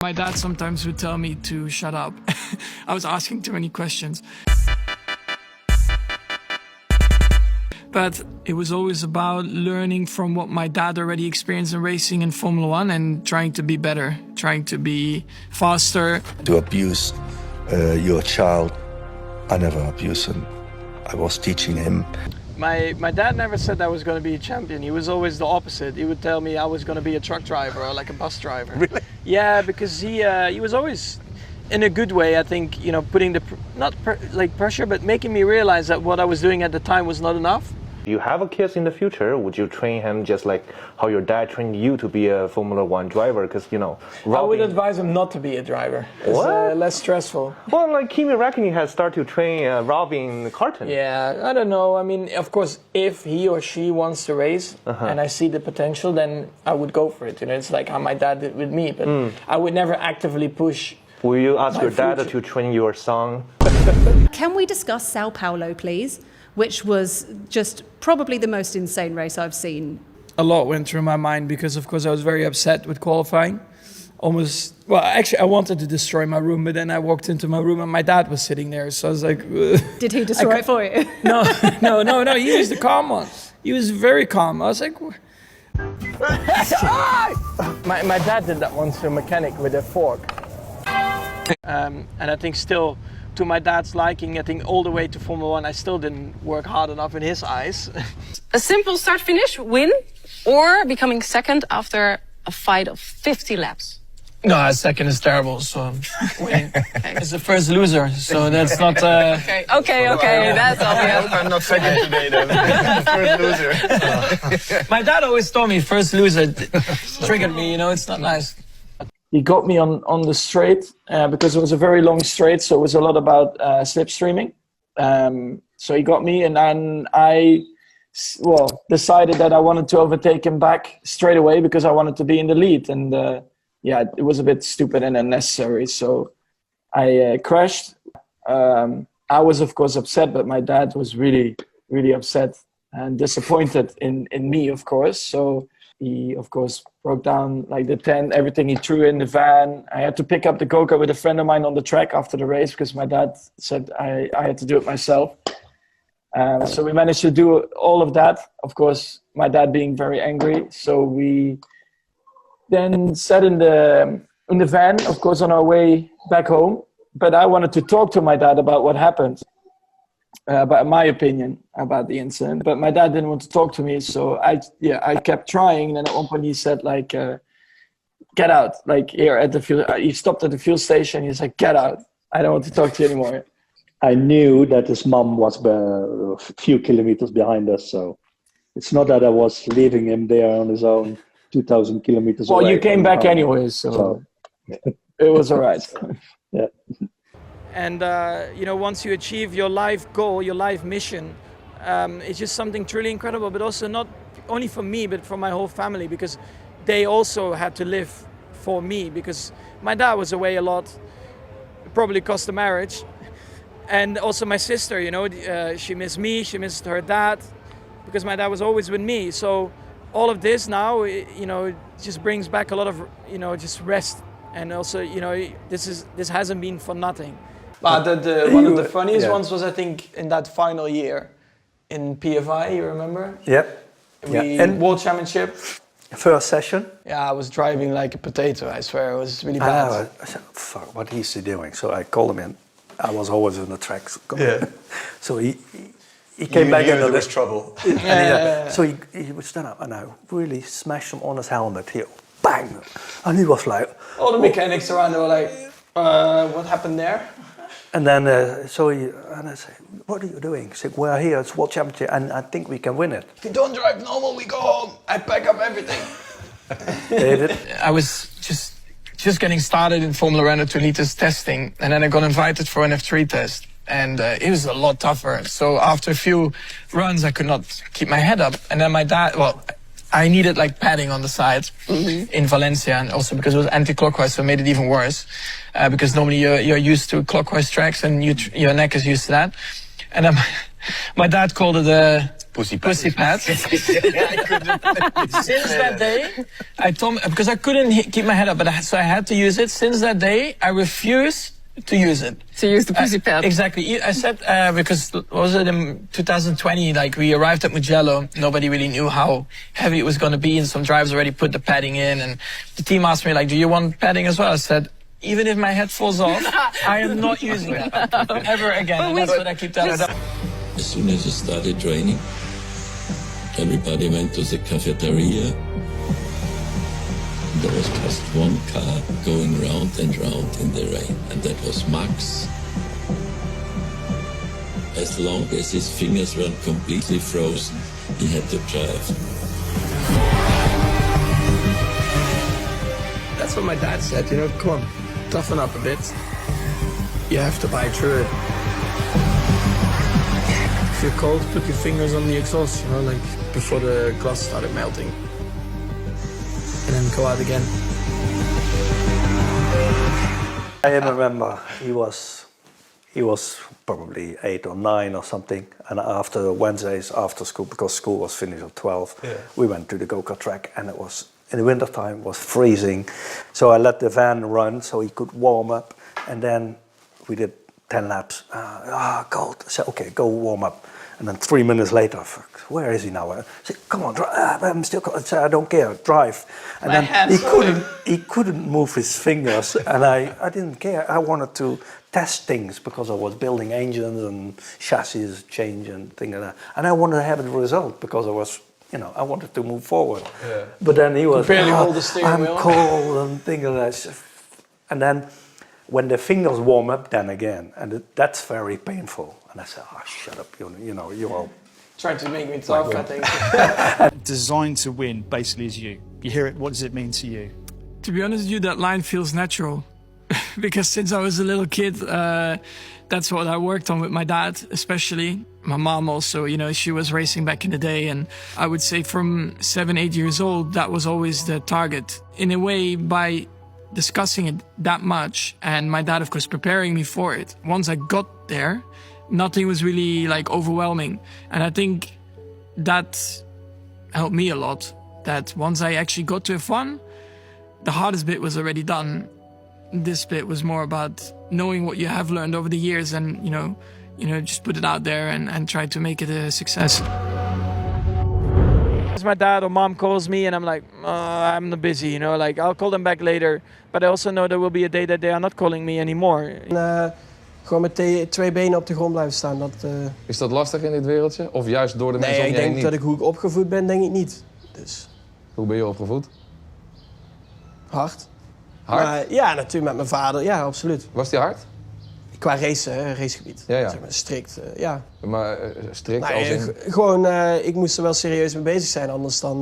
My dad sometimes would tell me to shut up. I was asking too many questions. But it was always about learning from what my dad already experienced in racing in Formula One and trying to be better, trying to be faster. To abuse your child, I never abused him. I was teaching him. My dad never said I was going to be a champion. He was always the opposite. He would tell me I was going to be a truck driver or like a bus driver. Really? Yeah, because he was always, in a good way, I think, you know, putting the, like pressure, but making me realize that what I was doing at the time was not enough. You have a kid in the future, would you train him just like how your dad trained you to be a Formula One driver? Because, you know, I would advise him not to be a driver. It's less stressful. Well, like Kimi Räikkönen has started to train Robin Carton. Yeah, I don't know. I mean, of course, if he or she wants to race and I see the potential, then I would go for it. You know, it's like how my dad did with me, but I would never actively push. Will you ask your dad to train your son? Can we discuss Sao Paulo, please? Which was just probably the most insane race I've seen. A lot went through my mind because, of course, I was very upset with qualifying. Almost, well, actually, I wanted to destroy my room, but then I walked into my room and my dad was sitting there. So I was like... Did he destroy it for you? No. He was the calm one. He was very calm. I was like... my dad did that once to a mechanic with a fork. And I think still... to my dad's liking, I think all the way to Formula One, I still didn't work hard enough in his eyes. A simple start-finish, win, or becoming second after a fight of 50 laps? No, second is terrible, so winning. It's the first loser, so that's not... Okay, that's obvious. I'm not second today then. First loser. My dad always told me first loser triggered me, you know, it's not nice. He got me on the straight because it was a very long straight, so it was a lot about slipstreaming. So he got me, and then I decided that I wanted to overtake him back straight away because I wanted to be in the lead. And yeah, it was a bit stupid and unnecessary. So I crashed. I was, of course, upset, but my dad was really, really upset and disappointed in me, of course. So he, of course, broke down like the tent, everything he threw in the van. I had to pick up the go-kart with a friend of mine on the track after the race because my dad said I had to do it myself. So we managed to do all of that. Of course, my dad being very angry. So we then sat in the van, of course, on our way back home. But I wanted to talk to my dad about what happened. About my opinion about the incident, but my dad didn't want to talk to me, so I kept trying. And then at one point he said, like, get out, like here at the fuel. He stopped at the fuel station. He said, get out. I don't want to talk to you anymore. I knew that his mom was a few kilometers behind us, so it's not that I was leaving him there on his own, 2,000 kilometers away. Well, you came back anyways, so it was all right. Yeah. And, you know, once you achieve your life goal, your life mission, it's just something truly incredible, but also not only for me, but for my whole family, because they also had to live for me, because my dad was away a lot, probably cost the marriage. And also my sister, you know, she missed me, she missed her dad, because my dad was always with me. So all of this now, you know, just brings back a lot of, you know, just rest. And also, you know, this hasn't been for nothing. But one of the funniest ones was, I think, in that final year in PFI, you remember? Yep. And World Championship. First session. Yeah, I was driving like a potato, I swear. It was really bad. I said, fuck, what is he doing? So I called him in. I was always on the tracks. Yeah. So he came back into this trouble. So he would stand up and I really smashed him on his helmet here. Bang! And he was like... All the mechanics around, they were like, what happened there? And then, and I said, what are you doing? He said, we're here, it's World Championship, and I think we can win it. If you don't drive normal, we go home. I pack up everything. David? I was just getting started in Formula Renault 2 liters testing, and then I got invited for an F3 test. And it was a lot tougher. So after a few runs, I could not keep my head up. And then my dad, I needed like padding on the side in Valencia, and also because it was anti-clockwise, so it made it even worse. Because normally you're used to clockwise tracks and your neck is used to that. And then my dad called it Pussy pads. Since that day, I told because I couldn't keep my head up, so I had to use it. Since that day, I refuse to use it. To use the pussy pad. Exactly. I said because was it in 2020? Like we arrived at Mugello, nobody really knew how heavy it was going to be, and some drivers already put the padding in. And the team asked me like, "Do you want padding as well?" I said, "Even if my head falls off, I am not using that ever again." And that's what I keep telling them. As soon as I started training, everybody went to the cafeteria. There was just one car going round and round in the rain, and that was Max. As long as his fingers weren't completely frozen, he had to drive. That's what my dad said, you know, come on, toughen up a bit. You have to bite through it. If you're cold, put your fingers on the exhaust, you know, like before the glass started melting. And then go out again. I remember he was probably 8 or 9 or something, and after Wednesdays after school, because school was finished at 12, we went to the go-kart track, and it was in the wintertime, it was freezing, so I let the van run so he could warm up, and then we did 10 laps. Cold. I said, okay, go warm up. And then 3 minutes later, where is he now? I said, come on, drive. I'm still cold. I said, I don't care, drive. And then he couldn't move his fingers, and I didn't care. I wanted to test things because I was building engines and chassis change and things like that. And I wanted to have the result because I was, you know, I wanted to move forward. Yeah. But then he was, hold the steering wheel. I'm cold and things like that. And then when the fingers warm up, then again, and that's very painful. And I said, oh, shut up, you know, you're all... Trying to make me tough, I think. Designed to win, basically, is you. You hear it, what does it mean to you? To be honest with you, that line feels natural. Because since I was a little kid, that's what I worked on with my dad, especially. My mom also, you know, she was racing back in the day. And I would say from 7, 8 years old, that was always the target. In a way, by discussing it that much, and my dad, of course, preparing me for it. Once I got there, nothing was really like overwhelming. And I think that helped me a lot. That once I actually got to F1, the hardest bit was already done. This bit was more about knowing what you have learned over the years and, you know, just put it out there and try to make it a success. My dad or mom calls me and I'm like, I'm not busy, you know, like I'll call them back later. But I also know there will be a day that they are not calling me anymore. Gewoon met 2 benen op de grond blijven staan. Is dat lastig in dit wereldje? Of juist door de mensen om je heen niet? Nee, ik denk dat hoe ik opgevoed ben, denk ik niet. Dus. Hoe ben je opgevoed? Hard. Hard? Maar, ja, natuurlijk met mijn vader. Ja, absoluut. Was die hard? Qua racegebied. Ja. Zeg maar, strikt, ja. Maar strikt nou, als in... Gewoon, ik moest er wel serieus mee bezig zijn. Anders dan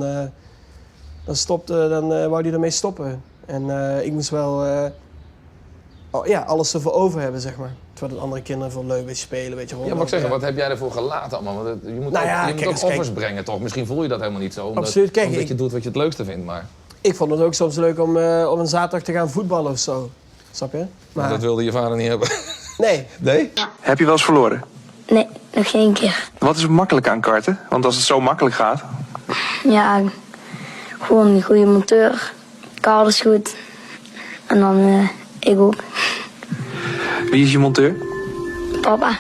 wou hij ermee stoppen. En ik moest wel alles ervoor over hebben, zeg maar. Terwijl de andere kinderen veel leuk beetje spelen, beetje rond. Ja, maar ik zeg, wat heb jij ervoor gelaten allemaal? Want je moet ook offers brengen, toch? Misschien voel je dat helemaal niet zo. Omdat je doet wat je het leukste vindt, maar... Ik vond het ook soms leuk om een zaterdag te gaan voetballen of zo. Snap je? Maar dat wilde je vader niet hebben. Nee. Nee? Ja. Heb je wel eens verloren? Nee, nog geen keer. Wat is makkelijk aan karten? Want als het zo makkelijk gaat... Ja, gewoon een goede monteur. Karl is goed. En dan ik ook. Wie is je monteur? Papa.